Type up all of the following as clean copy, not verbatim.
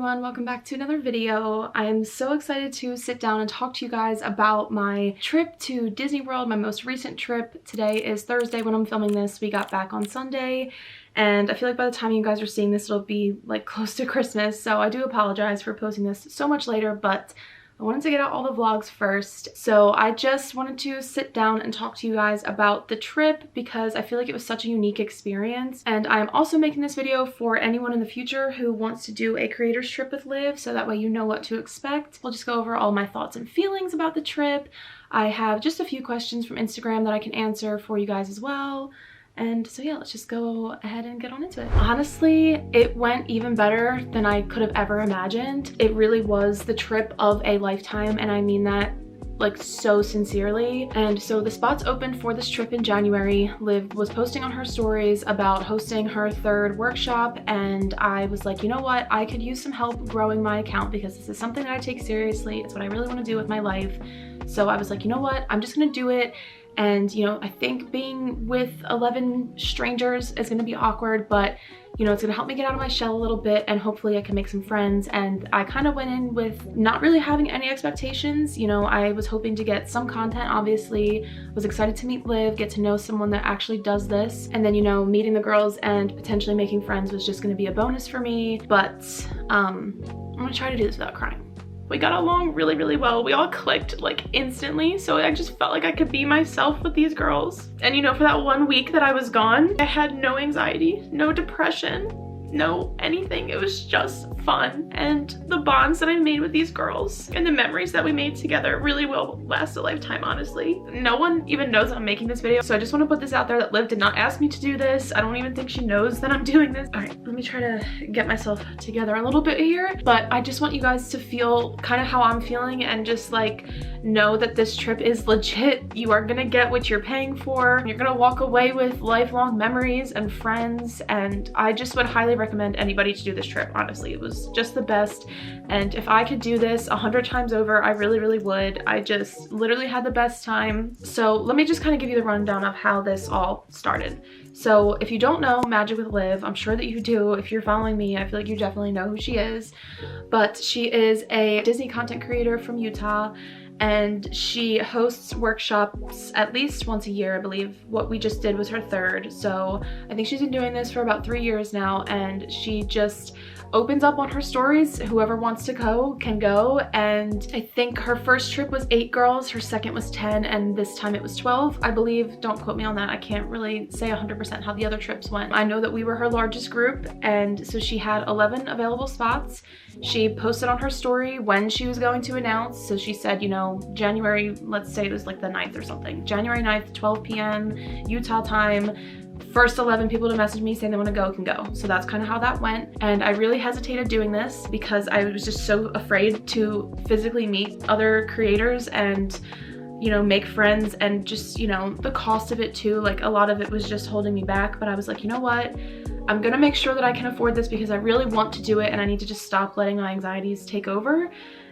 everyone, welcome back to another video. I'm so excited to sit down and talk to you guys about my trip to Disney World, my most recent trip. Today is Thursday when I'm filming this. We got back on Sunday, and I feel like by the time you guys are seeing this, it'll be like close to Christmas, so I do apologize for posting this so much later, but I wanted to get out all the vlogs first. So I just wanted to sit down and talk to you guys about the trip because I feel like it was such a unique experience. And I'm also making this video for anyone in the future who wants to do a creator's trip with Liv, so that way you know what to expect. We'll just go over all my thoughts and feelings about the trip. I have just a few questions from Instagram that I can answer for you guys as well. And so yeah, let's just go ahead and get on into it. Honestly, it went even better than I could have ever imagined. It really was the trip of a lifetime, and I mean that like so sincerely. And so the spots opened for this trip in January. Liv was posting on her stories about hosting her third workshop, and I was like, you know what, I could use some help growing my account because this is something that I take seriously. It's what I really want to do with my life. So I was like, you know what, I'm just gonna do it. And, you know, I think being with 11 strangers is going to be awkward, but, you know, it's going to help me get out of my shell a little bit, and hopefully I can make some friends. And I kind of went in with not really having any expectations. You know, I was hoping to get some content, obviously. Was excited to meet Liv, get to know someone that actually does this. And then, you know, meeting the girls and potentially making friends was just going to be a bonus for me. But I'm going to try to do this without crying. We got along really, really well. We all clicked like instantly. So I just felt like I could be myself with these girls. And you know, for that 1 week that I was gone, I had no anxiety, no depression, no anything. It was just fun. And the bonds that I made with these girls and the memories that we made together really will last a lifetime, honestly. No one even knows I'm making this video, so I just want to put this out there that Liv did not ask me to do this. I don't even think she knows that I'm doing this. All right, let me try to get myself together a little bit here, but I just want you guys to feel kind of how I'm feeling and just like know that this trip is legit. You are gonna get what you're paying for. You're gonna walk away with lifelong memories and friends, and I just would highly recommend anybody to do this trip. Honestly, it was just the best, and if I could do this 100 times over, I really would. I just literally had the best time. So let me just kind of give you the rundown of how this all started. So if you don't know Magic with Liv, I'm sure that you do. If you're following me, I feel like you definitely know who she is, but she is a Disney content creator from Utah, and she hosts workshops at least once a year, I believe. What we just did was her third. So I think she's been doing this for about 3 years now, and she just opens up on her stories. Whoever wants to go can go. And I think her first trip was 8 girls, her second was 10, and this time it was 12, I believe. Don't quote me on that. I can't really say 100% how the other trips went. I know that we were her largest group, and so she had 11 available spots. She posted on her story when she was going to announce. So she said, you know, January, let's say it was like the 9th or something. January 9th, 12 p.m. Utah time. First 11 people to message me saying they want to go can go. So that's kind of how that went. And I really hesitated doing this because I was just so afraid to physically meet other creators and, you know, make friends, and just, you know, the cost of it too. Like a lot of it was just holding me back, but I was like, you know what? I'm gonna make sure that I can afford this because I really want to do it, and I need to just stop letting my anxieties take over.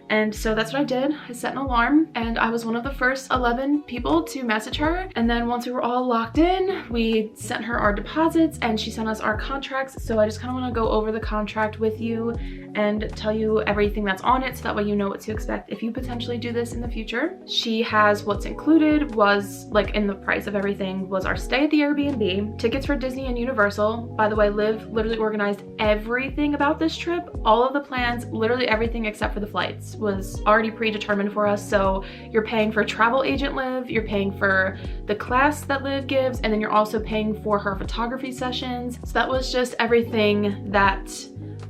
And so that's what I did. I set an alarm, and I was one of the first 11 people to message her. And then once we were all locked in, we sent her our deposits and she sent us our contracts. So I just kind of want to go over the contract with you and tell you everything that's on it, so that way you know what to expect if you potentially do this in the future. She has what's included was, like, in the price of everything was our stay at the Airbnb, tickets for Disney and Universal. By the way, Liv literally organized everything about this trip. All of the plans, literally everything except for the flights, was already predetermined for us. So you're paying for travel agent Liv, you're paying for the class that Liv gives, and then you're also paying for her photography sessions. So that was just everything that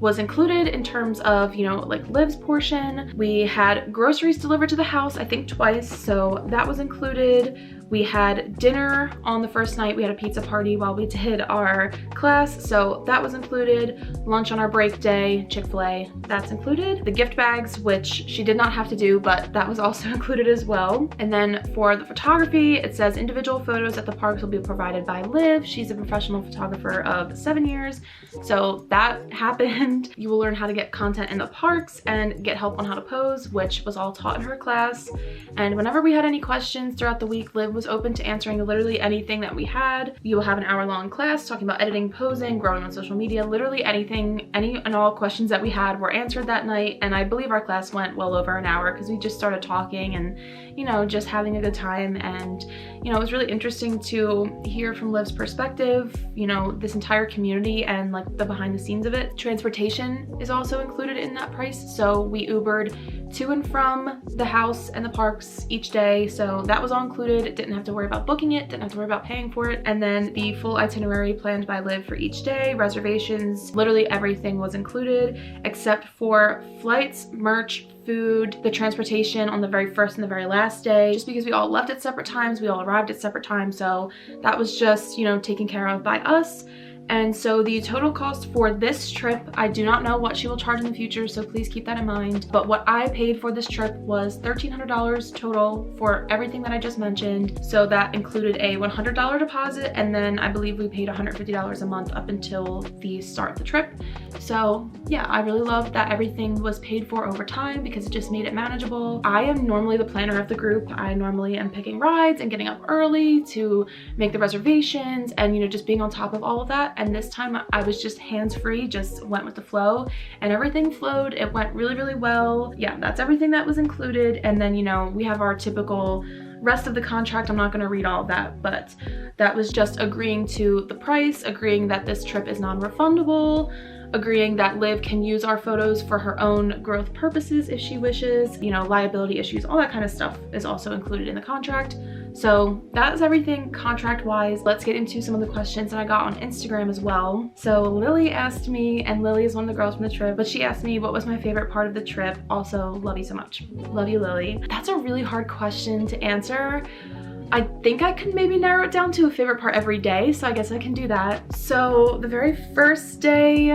was included in terms of, you know, like Liv's portion. We had groceries delivered to the house, I think twice, so that was included. We had dinner on the first night. We had a pizza party while we did our class, so that was included. Lunch on our break day, Chick-fil-A, that's included. The gift bags, which she did not have to do, but that was also included as well. And then for the photography, it says individual photos at the parks will be provided by Liv. She's a professional photographer of 7 years, so that happened. You will learn how to get content in the parks and get help on how to pose, which was all taught in her class. And whenever we had any questions throughout the week, Liv was open to answering literally anything that we had. You will have an hour-long class talking about editing, posing, growing on social media, literally anything, any and all questions that we had were answered that night. And I believe our class went well over an hour because we just started talking and, you know, just having a good time. And, you know, it was really interesting to hear from Liv's perspective, you know, this entire community and like the behind the scenes of it. Transportation is also included in that price. So we Ubered to and from the house and the parks each day. So that was all included. Didn't have to worry about booking it, didn't have to worry about paying for it. And then the full itinerary planned by Liv for each day, reservations, literally everything was included except for flights, merch, food, the transportation on the very first and the very last day, just because we all left at separate times, we all arrived at separate times. So that was just, you know, taken care of by us. And so the total cost for this trip, I do not know what she will charge in the future, so please keep that in mind. But what I paid for this trip was $1,300 total for everything that I just mentioned. So that included a $100 deposit, and then I believe we paid $150 a month up until the start of the trip. So yeah, I really loved that everything was paid for over time because it just made it manageable. I am normally the planner of the group. I normally am picking rides and getting up early to make the reservations and, you know, just being on top of all of that. And this time I was just hands-free, just went with the flow, and everything flowed. It went really, really well. Yeah, that's everything that was included. And then, you know, we have our typical rest of the contract. I'm not going to read all of that, but that was just agreeing to the price, agreeing that this trip is non-refundable, agreeing that Liv can use our photos for her own growth purposes if she wishes, you know, liability issues, all that kind of stuff is also included in the contract. So that is everything contract wise. Let's get into some of the questions that I got on Instagram as well. So Lily asked me, and Lily is one of the girls from the trip, but she asked me what was my favorite part of the trip. Also, love you so much. Love you, Lily. That's a really hard question to answer. I think I could maybe narrow it down to a favorite part every day, so I guess I can do that. So the very first day,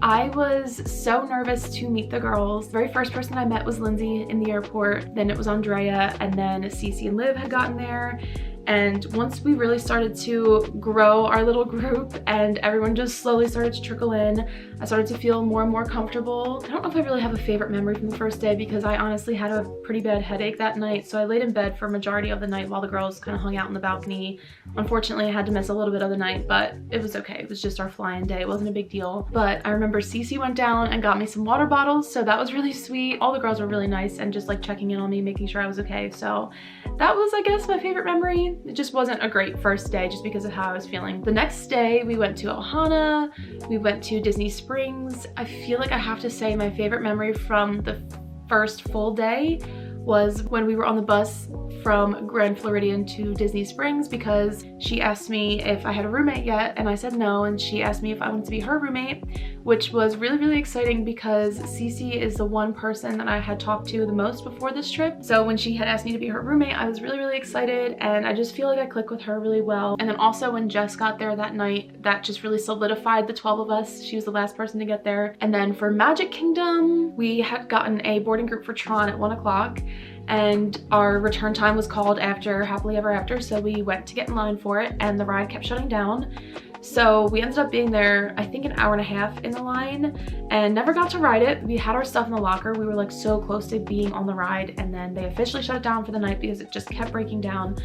I was so nervous to meet the girls. The very first person I met was Lindsay in the airport, then it was Andrea, and then Cece and Liv had gotten there. And once we really started to grow our little group and everyone just slowly started to trickle in, I started to feel more and more comfortable. I don't know if I really have a favorite memory from the first day because I honestly had a pretty bad headache that night. So I laid in bed for a majority of the night while the girls kind of hung out on the balcony. Unfortunately, I had to miss a little bit of the night, but it was okay. It was just our fly-in day. It wasn't a big deal. But I remember Cece went down and got me some water bottles. So that was really sweet. All the girls were really nice and just like checking in on me, making sure I was okay. So that was, I guess, my favorite memory. It just wasn't a great first day just because of how I was feeling. The next day we went to Ohana, we went to Disney Springs. I feel like I have to say my favorite memory from the first full day was when we were on the bus from Grand Floridian to Disney Springs because she asked me if I had a roommate yet and I said no, and she asked me if I wanted to be her roommate, which was really, really exciting because Cece is the one person that I had talked to the most before this trip. So when she had asked me to be her roommate, I was really, really excited, and I just feel like I clicked with her really well. And then also when Jess got there that night, that just really solidified the 12 of us. She was the last person to get there. And then for Magic Kingdom, we had gotten a boarding group for Tron at 1 o'clock. And our return time was called after Happily Ever After, so we went to get in line for it and the ride kept shutting down. So we ended up being there, I think, an hour and a half in the line and never got to ride it. We had our stuff in the locker. We were like so close to being on the ride, and then they officially shut it down for the night because it just kept breaking down.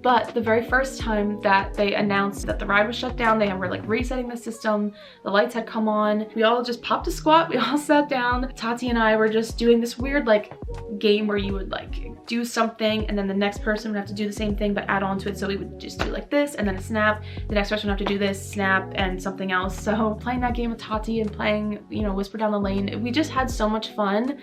But the very first time that they announced that the ride was shut down, they were like resetting the system, the lights had come on, we all just popped a squat, we all sat down. Tati and I were just doing this weird like game where you would like do something and then the next person would have to do the same thing but add on to it. So we would just do like this and then a snap, the next person would have to do this, snap, and something else. So playing that game with Tati and playing, you know, Whisper Down the Lane, we just had so much fun.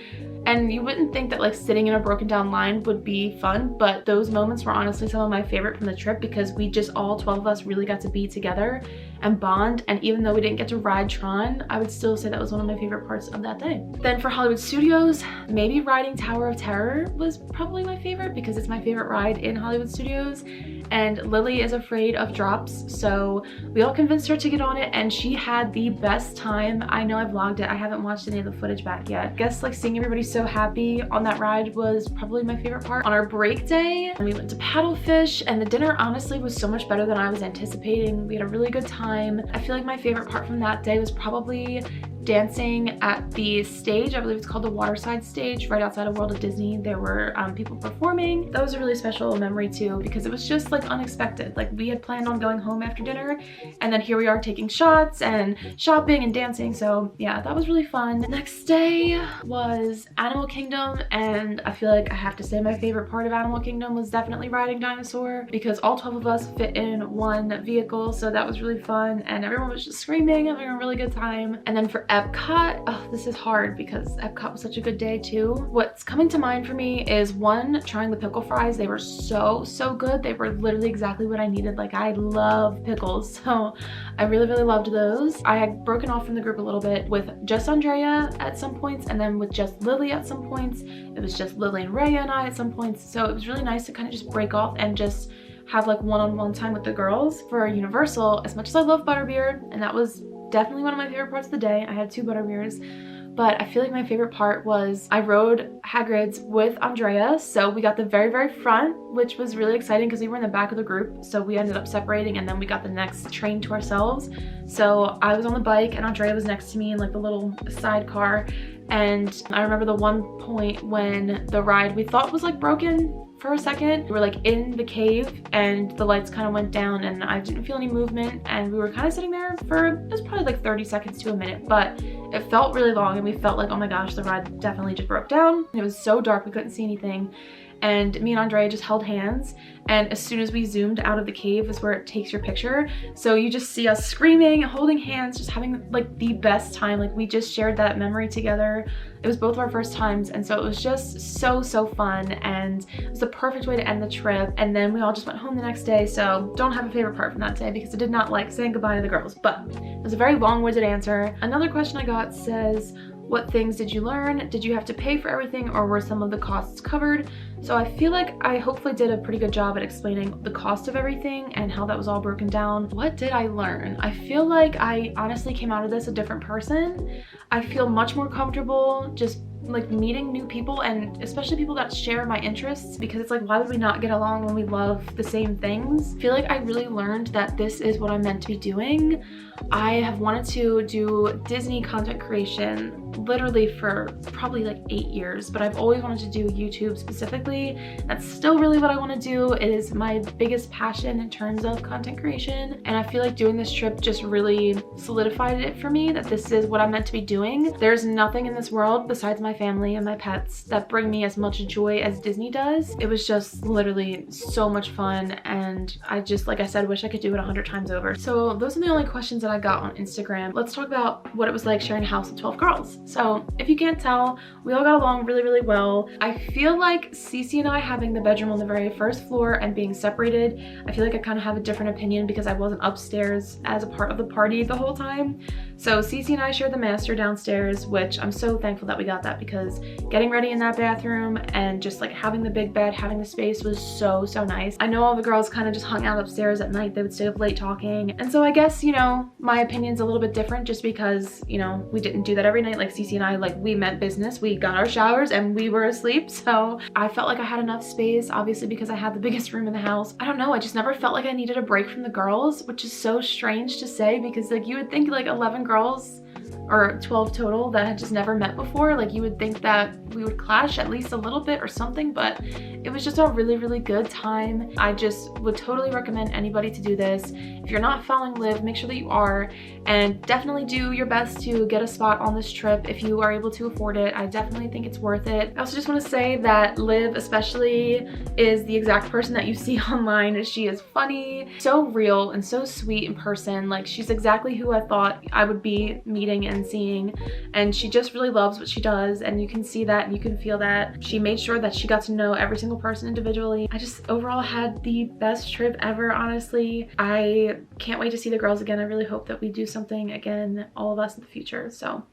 And you wouldn't think that like sitting in a broken down line would be fun, but those moments were honestly some of my favorite from the trip because we just, all 12 of us, really got to be together and bond. And even though we didn't get to ride Tron, I would still say that was one of my favorite parts of that day. Then for Hollywood Studios, maybe riding Tower of Terror was probably my favorite because it's my favorite ride in Hollywood Studios. And Lily is afraid of drops, so we all convinced her to get on it and she had the best time. I know I vlogged it, I haven't watched any of the footage back yet. I guess like seeing everybody so happy on that ride was probably my favorite part. On our break day, we went to Paddlefish and the dinner honestly was so much better than I was anticipating. We had a really good time. I feel like my favorite part from that day was probably dancing at the stage. I believe it's called the Waterside stage right outside of World of Disney. There were people performing. That was a really special memory too, because it was just like unexpected. Like we had planned on going home after dinner, and then here we are taking shots and shopping and dancing. So yeah, that was really fun. Next day was Animal Kingdom, and I feel like I have to say my favorite part of Animal Kingdom was definitely riding Dinosaur, because all 12 of us fit in one vehicle. So that was really fun, and everyone was just screaming, having a really good time. And then for Epcot, oh, this is hard because Epcot was such a good day too. What's coming to mind for me is one, trying the pickle fries. They were so good. They were literally exactly what I needed. Like I love pickles, so I really loved those. I had broken off from the group a little bit with just Andrea at some points, and then with just Lily at some points. It was just Lily and Raya and I at some points. So it was really nice to kind of just break off and just have like one-on-one time with the girls. For Universal, as much as I love Butterbeer, and that was definitely one of my favorite parts of the day, I had 2 Butterbeers, but I feel like my favorite part was I rode Hagrid's with Andrea. So we got the very front, which was really exciting because we were in the back of the group, so we ended up separating, and then we got the next train to ourselves. So I was on the bike and Andrea was next to me in like the little sidecar. And I remember the one point when the ride we thought was like broken for a second. We were like in the cave and the lights kind of went down and I didn't feel any movement, and we were kind of sitting there for, it was probably like 30 seconds to a minute, but it felt really long, and we felt like, oh my gosh, the ride definitely just broke down. It was so dark, we couldn't see anything. And me and Andrea just held hands, and as soon as we zoomed out of the cave is where it takes your picture. So you just see us screaming, holding hands, just having like the best time. Like we just shared that memory together. It was both of our first times, and so it was just so fun, and it was the perfect way to end the trip. And then we all just went home the next day, so don't have a favorite part from that day because I did not like saying goodbye to the girls, but it was a very long-winded answer. Another question I got says, what things did you learn? Did you have to pay for everything, or were some of the costs covered? So I feel like I hopefully did a pretty good job at explaining the cost of everything and how that was all broken down. What did I learn? I feel like I honestly came out of this a different person. I feel much more comfortable just like meeting new people, and especially people that share my interests, because it's like, why would we not get along when we love the same things? I feel like I really learned that this is what I'm meant to be doing. I have wanted to do Disney content creation literally for probably like 8 years, but I've always wanted to do YouTube specifically. That's still really what I want to do. It is my biggest passion in terms of content creation, and I feel like doing this trip just really solidified it for me that this is what I'm meant to be doing. There's nothing in this world besides my family and my pets that bring me as much joy as Disney does. It was just literally so much fun, and I just, like I said, wish I could do it 100 times over. So those are the only questions that I got on Instagram. Let's talk about what it was like sharing a house with 12 girls. So if you can't tell, we all got along really well. I feel like Cece and I having the bedroom on the very first floor and being separated, I feel like I kind of have a different opinion because I wasn't upstairs as a part of the party the whole time. So Cece and I shared the master downstairs, which I'm so thankful that we got that, because getting ready in that bathroom and just like having the big bed, having the space was so nice. I know all the girls kind of just hung out upstairs at night. They would stay up late talking. And so I guess, you know, my opinion's a little bit different just because, you know, we didn't do that every night. Like Cece and I, like, we meant business. We got our showers and we were asleep. So I felt like I had enough space, obviously because I had the biggest room in the house. I don't know, I just never felt like I needed a break from the girls, which is so strange to say because like you would think like 11 girls or 12 total that had just never met before, like you would think that we would clash at least a little bit or something, but it was just a really good time. I just would totally recommend anybody to do this. If you're not following Liv, make sure that you are, and definitely do your best to get a spot on this trip if you are able to afford it. I definitely think it's worth it. I also just want to say that Liv especially is the exact person that you see online. She is funny, so real, and so sweet in person. Like she's exactly who I thought I would be meeting and seeing, and she just really loves what she does, and you can see that and you can feel that. She made sure that she got to know every single person individually. I just overall had the best trip ever, honestly. I can't wait to see the girls again. I really hope that we do something again, all of us, in the future. So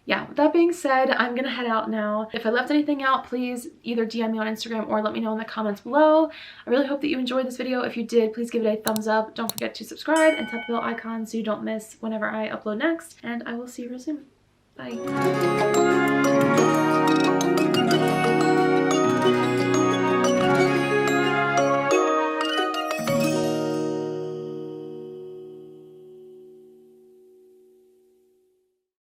yeah, with that being said, I'm gonna head out now. If I left anything out, please either DM me on Instagram or let me know in the comments below. I really hope that you enjoyed this video. If you did, please give it a thumbs up. Don't forget to subscribe and tap the bell icon so you don't miss whenever I upload next. And I will see you real soon. Bye.